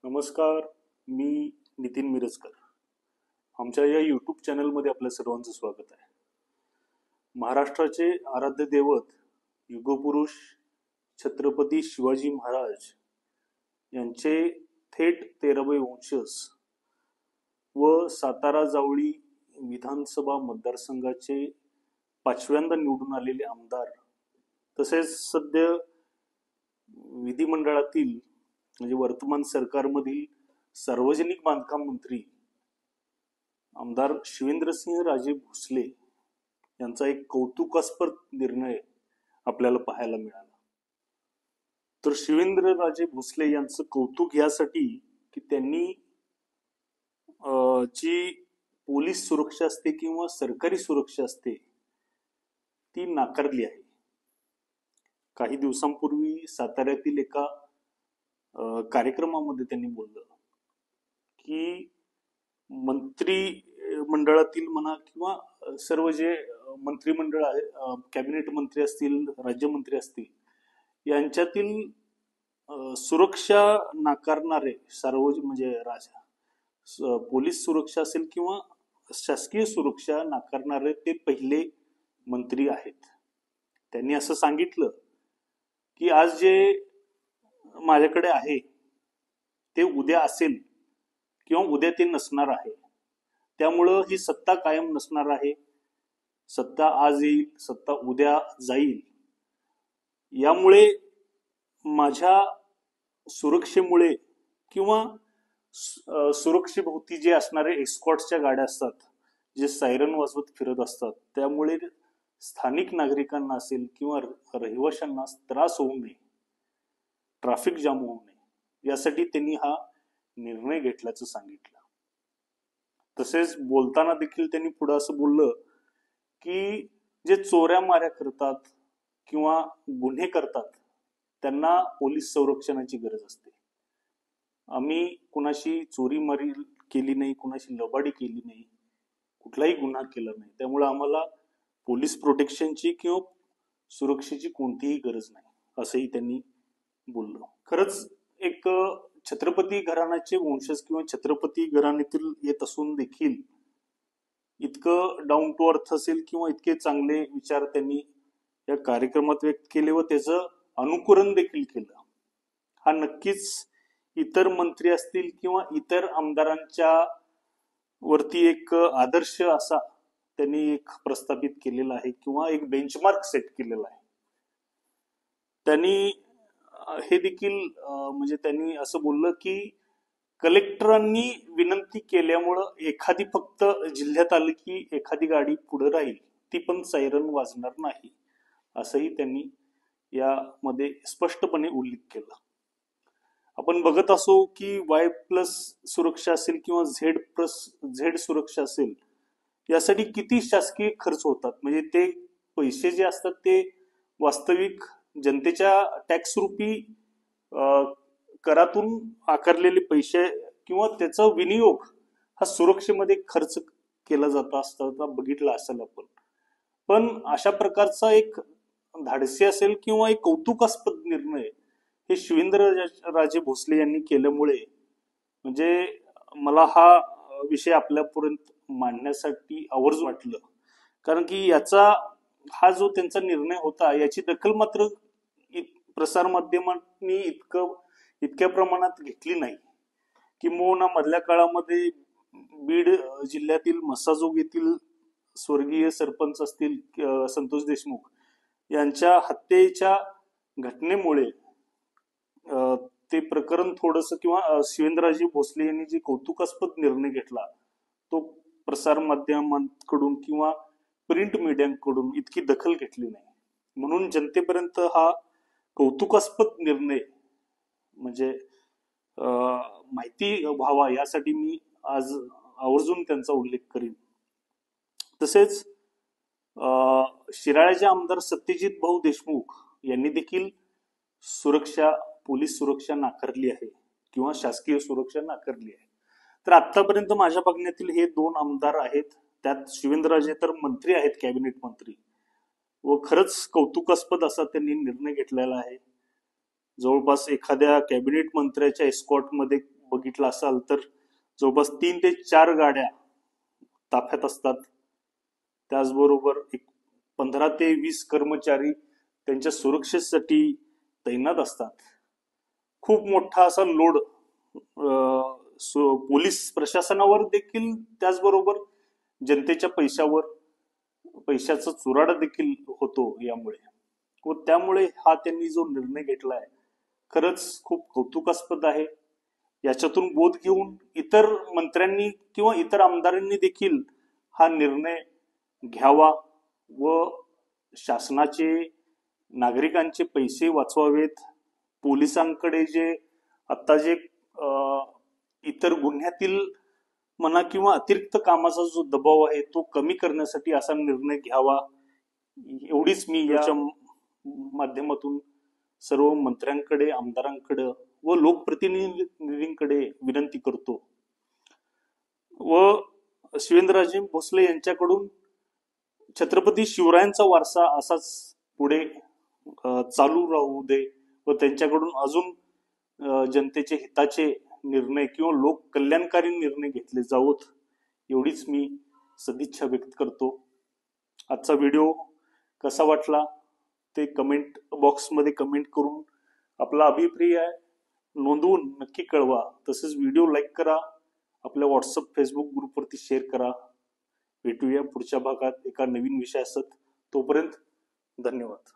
नमस्कार. मी नितीन मिरजकर. आमच्या या यूट्यूब चॅनलमध्ये आपल्या सर्वांचं स्वागत आहे. महाराष्ट्राचे आराध्य दैवत युगपुरुष छत्रपती शिवाजी महाराज यांचे थेट 13वे वंशज व सातारा जावळी विधानसभा मतदारसंघाचे 5व्यांदा निवडून आलेले आमदार, तसेच सध्या विधिमंडळातील म्हणजे वर्तमान सरकारमधील सार्वजनिक बांधकाम मंत्री आमदार शिवेंद्रसिंह राजे भोसले यांचा एक कौतुकास्पद निर्णय आपल्याला पाहायला मिळाला. तर शिवेंद्र राजे भोसले यांचं कौतुक यासाठी की त्यांनी जी पोलीस सुरक्षा असते किंवा सरकारी सुरक्षा असते ती नाकारली आहे. काही दिवसांपूर्वी साताऱ्यातील एका कार्यक्रमामध्ये त्यांनी बोललं की मंत्री मंडळातील म्हणा किंवा सर्व जे मंत्रिमंडळ आहे, कॅबिनेट मंत्री असतील, राज्यमंत्री असतील, यांच्यातील सुरक्षा नाकारणारे म्हणजे पोलीस सुरक्षा असेल किंवा शासकीय सुरक्षा नाकारणारे ते पहिले मंत्री आहेत. त्यांनी असं सांगितलं की आज जे माझ्याकडे आहे ते उद्या असेल किंवा उद्या ते नसणार आहे. त्यामुळं ही सत्ता कायम नसणार आहे. सत्ता आज येईल, सत्ता उद्या जाईल. यामुळे माझ्या सुरक्षेमुळे किंवा सुरक्षेभोवती जे असणारे एस्कॉर्टच्या गाड्या असतात, जे सायरन वाजवत फिरत असतात, त्यामुळे स्थानिक नागरिकांना असेल किंवा रहिवाशांना त्रास होऊ नये, ट्रॅफिक जाम होऊ नये, यासाठी त्यांनी हा निर्णय घेतल्याचं सांगितलं. तसेच बोलताना देखील त्यांनी पुढे असं बोललं की जे चोऱ्या माऱ्या करतात किंवा गुन्हे करतात त्यांना पोलीस संरक्षणाची गरज असते. आम्ही कुणाशी चोरी मारी केली नाही, कुणाशी लबाडी केली नाही, कुठलाही गुन्हा केला नाही, त्यामुळे आम्हाला पोलीस प्रोटेक्शनची किंवा सुरक्षेची कोणतीही गरज नाही, असंही त्यांनी बोललो. खरंच एक छत्रपती घराण्याचे वंशज किंवा छत्रपती घराण्यातील येत असून देखील इतकं डाऊन टू अर्थ असेल किंवा इतके चांगले विचार त्यांनी या कार्यक्रमात व्यक्त केले व त्याचं अनुकरण देखील केलं. हा नक्कीच इतर मंत्री असतील किंवा इतर आमदारांच्या वरती एक आदर्श असा त्यांनी एक प्रस्थापित केलेला आहे किंवा एक बेंचमार्क सेट केलेला आहे. त्यांनी हे देखील म्हणजे त्यांनी असं बोललं की कलेक्टरांनी विनंती केल्यामुळं एखादी फक्त जिल्ह्यात आली की एखादी गाडी पुढे राहील, ती पण सायरन वाजणार नाही, असंही त्यांनी यामध्ये स्पष्टपणे उल्लेख केला. आपण बघत असो की Y+ सुरक्षा असेल किंवा Z सुरक्षा असेल, यासाठी किती शासकीय खर्च होतात. म्हणजे ते पैसे जे असतात ते वास्तविक जनतेच्या टॅक्स रूपी करातून आकारलेले पैसे किंवा त्याचा विनियोग हा सुरक्षेमध्ये खर्च केला जातो असं बघितलं असेल आपण. पण अशा प्रकारचा एक धाडसी असेल किंवा एक कौतुकास्पद निर्णय हे शिवेंद्र राजे भोसले यांनी केल्यामुळे म्हणजे मला हा विषय आपल्यापर्यंत मांडण्यासाठी आवर्जून वाटलं. कारण की याचा हा जो त्यांचा निर्णय होता याची दखल मात्र प्रसार माध्यमांनी इतक्या प्रमाणात घेतली नाही. किंबहुना मधल्या काळामध्ये बीड जिल्ह्यातील मसाजोग येथील स्वर्गीय सरपंच असतील संतोष देशमुख यांच्या हत्येच्या घटनेमुळे ते प्रकरण थोडंसं किंवा शिवेंद्रराजे भोसले यांनी जे कौतुकास्पद निर्णय घेतला तो प्रसार माध्यमांकडून किंवा प्रिंट मीडियाकडून इतकी दखल घेतली नाही. म्हणून जनतेपर्यंत हा कौतुकास्पद निर्णय म्हणजे माहिती व्हावा यासाठी मी आज आवर्जून त्यांचा उल्लेख करीन. तसेच शिराळ्याचे आमदार सत्यजित भाऊ देशमुख यांनी देखील पोलीस सुरक्षा नाकारली आहे किंवा शासकीय सुरक्षा नाकारली आहे. तर आतापर्यंत माझ्या बघण्यातील हे 2 आमदार आहेत. त्यात शिवेंद्रराजे तर मंत्री आहेत, कॅबिनेट मंत्री, व खरंच कौतुकास्पद असा त्यांनी निर्णय घेतलेला आहे. जवळपास एखाद्या कॅबिनेट मंत्र्याच्या एस्कॉर्टमध्ये बघितलं असाल तर जवळपास 3 ते 4 गाड्या ताफ्यात असतात. त्याचबरोबर 15 ते 20 कर्मचारी त्यांच्या सुरक्षेसाठी तैनात असतात. खूप मोठा असा लोड पोलीस प्रशासनावर देखील, त्याचबरोबर जनतेच्या पैशाचा चुराडा देखील होतो यामुळे. व त्यामुळे हा त्यांनी जो निर्णय घेतलाय खरंच खूप कौतुकास्पद आहे. याच्यातून बोध घेऊन इतर मंत्र्यांनी किंवा इतर आमदारांनी देखील हा निर्णय घ्यावा व शासनाचे, नागरिकांचे पैसे वाचवावेत. पोलिसांकडे आता जे इतर गुन्ह्यातील म्हणा किंवा अतिरिक्त कामाचा जो दबाव आहे तो कमी करण्यासाठी असा निर्णय घ्यावा, एवढीच मी याच्या माध्यमातून सर्व मंत्र्यांकडे, आमदारांकडे व लोकप्रतिनिधींकडे विनंती करतो. व शिवेंद्रराजे भोसले यांच्याकडून छत्रपती शिवरायांचा वारसा असाच पुढे चालू राहू दे व त्यांच्याकडून अजून जनतेचे हिताचे निर्णय किंवा लोक कल्याणकारी निर्णय घेतले जावोत, एवढीच मी सदिच्छा व्यक्त करतो. आजचा व्हिडिओ कसा वाटला ते कमेंट बॉक्समध्ये कमेंट करून आपला अभिप्राय नोंदवून नक्की कळवा. तसेच व्हिडिओ लाईक करा, आपल्या व्हॉट्सअप फेसबुक ग्रुपवरती शेअर करा. भेटूया पुढच्या भागात एका नवीन विषयासह. तोपर्यंत धन्यवाद.